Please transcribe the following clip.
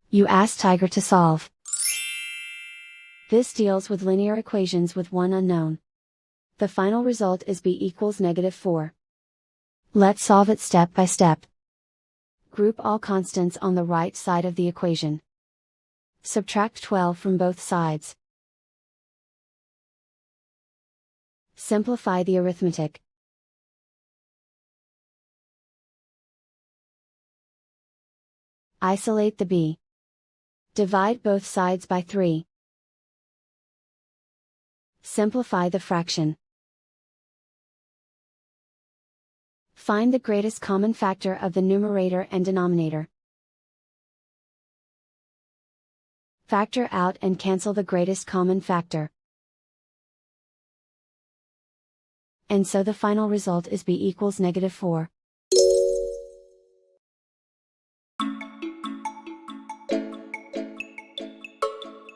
You ask Tiger to solve. This deals with linear equations with one unknown. The final result is b equals -4. Let's solve it step by step. Group all constants on the right side of the equation. Subtract 12 from both sides. Simplify the arithmetic. Isolate the b. Divide both sides by 3. Simplify the fraction. Find the greatest common factor of the numerator and denominator. Factor out and cancel the greatest common factor. And so the final result is b equals -4.